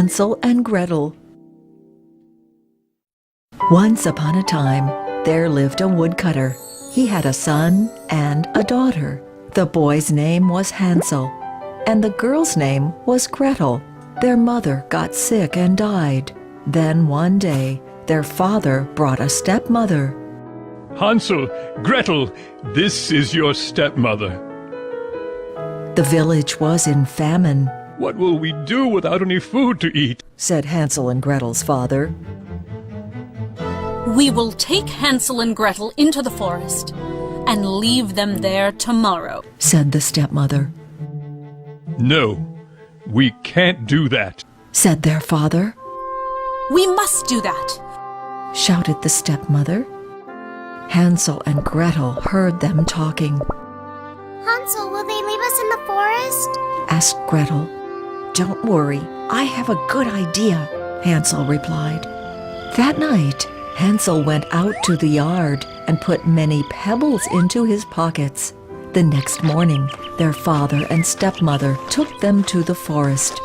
Hansel and Gretel. Once upon a time, there lived a woodcutter. He had a son and a daughter. The boy's name was Hansel, and the girl's name was Gretel. Their mother got sick and died. Then one day, their father brought a stepmother. Hansel, Gretel, this is your stepmother. The village was in famine. What will we do without any food to eat? Said Hansel and Gretel's father. We will take Hansel and Gretel into the forest and leave them there tomorrow, said the stepmother. No, we can't do that, said their father. We must do that, shouted the stepmother. Hansel and Gretel heard them talking. Hansel, will they leave us in the forest? Asked Gretel. Don't worry, I have a good idea, Hansel replied. That night, Hansel went out to the yard and put many pebbles into his pockets. The next morning, their father and stepmother took them to the forest.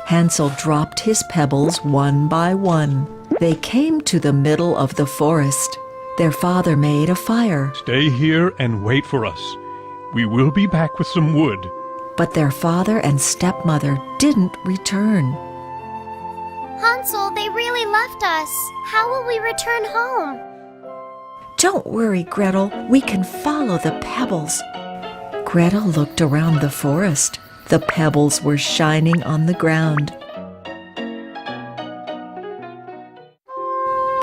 Hansel dropped his pebbles one by one. They came to the middle of the forest. Their father made a fire. Stay here and wait for us. We will be back with some wood. But their father and stepmother didn't return. Hansel, they really left us. How will we return home? Don't worry, Gretel. We can follow the pebbles. Gretel looked around the forest. The pebbles were shining on the ground.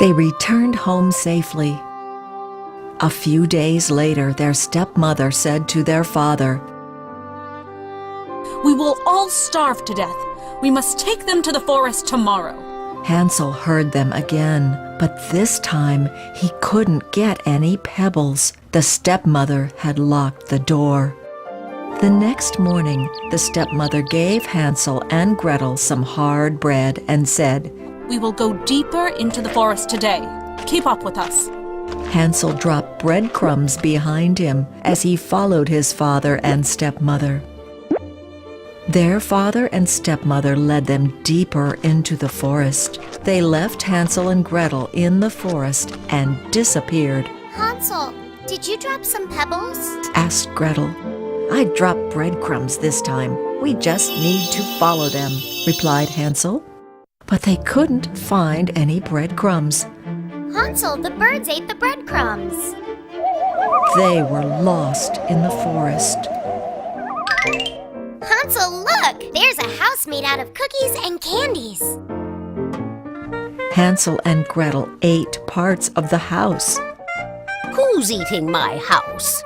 They returned home safely. A few days later, their stepmother said to their father, We will all starve to death. We must take them to the forest tomorrow. Hansel heard them again, but this time he couldn't get any pebbles. The stepmother had locked the door. The next morning, the stepmother gave Hansel and Gretel some hard bread and said, We will go deeper into the forest today. Keep up with us. Hansel dropped breadcrumbs behind him as he followed his father and stepmother. Their father and stepmother led them deeper into the forest. They left Hansel and Gretel in the forest and disappeared. Hansel, did you drop some pebbles? Asked Gretel. I dropped breadcrumbs this time. We just need to follow them, replied Hansel. But they couldn't find any breadcrumbs. Hansel, the birds ate the breadcrumbs. They were lost in the forest. Hansel, look! There's a house made out of cookies and candies. Hansel and Gretel ate parts of the house. Who's eating my house?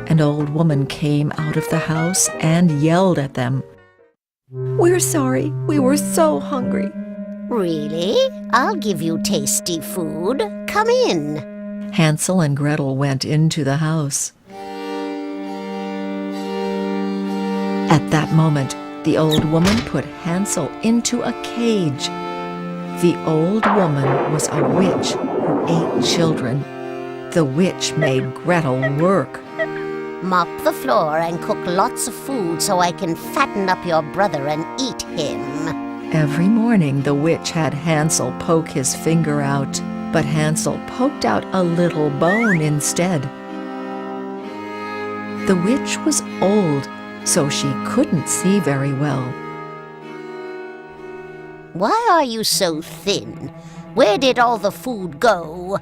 An old woman came out of the house and yelled at them. We're sorry, we were so hungry. Really? I'll give you tasty food. Come in. Hansel and Gretel went into the house. At that moment, the old woman put Hansel into a cage. The old woman was a witch who ate children. The witch made Gretel work. Mop the floor and cook lots of food so I can fatten up your brother and eat him. Every morning, the witch had Hansel poke his finger out, but Hansel poked out a little bone instead. The witch was old, so she couldn't see very well. Why are you so thin? Where did all the food go?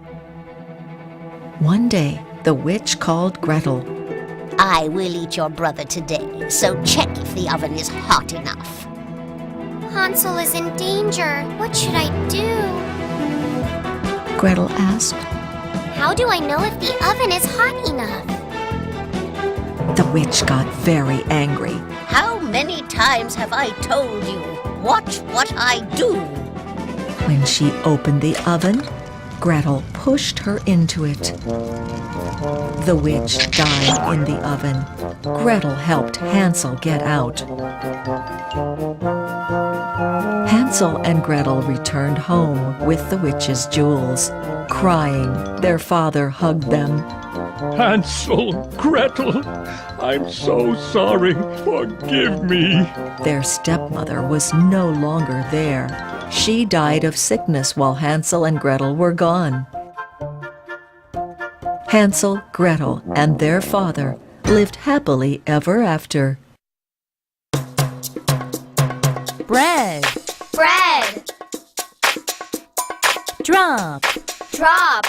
One day, the witch called Gretel. I will eat your brother today, so check if the oven is hot enough. Hansel is in danger. What should I do? Gretel asked. How do I know if the oven is hot enough? The witch got very angry. How many times have I told you? Watch what I do. When she opened the oven, Gretel pushed her into it. The witch died in the oven. Gretel helped Hansel get out. Hansel and Gretel returned home with the witch's jewels. Crying, their father hugged them. Hansel, Gretel, I'm so sorry. Forgive me. Their stepmother was no longer there. She died of sickness while Hansel and Gretel were gone. Hansel, Gretel, and their father lived happily ever after. Bread. Bread. Drop. Drop.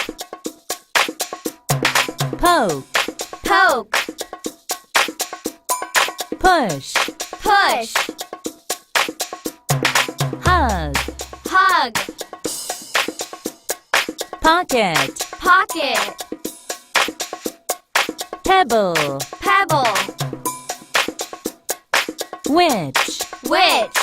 Poke. Poke. Push. Push. Hug. Hug. Pocket. Pocket. Pebble. Pebble. Witch. Witch.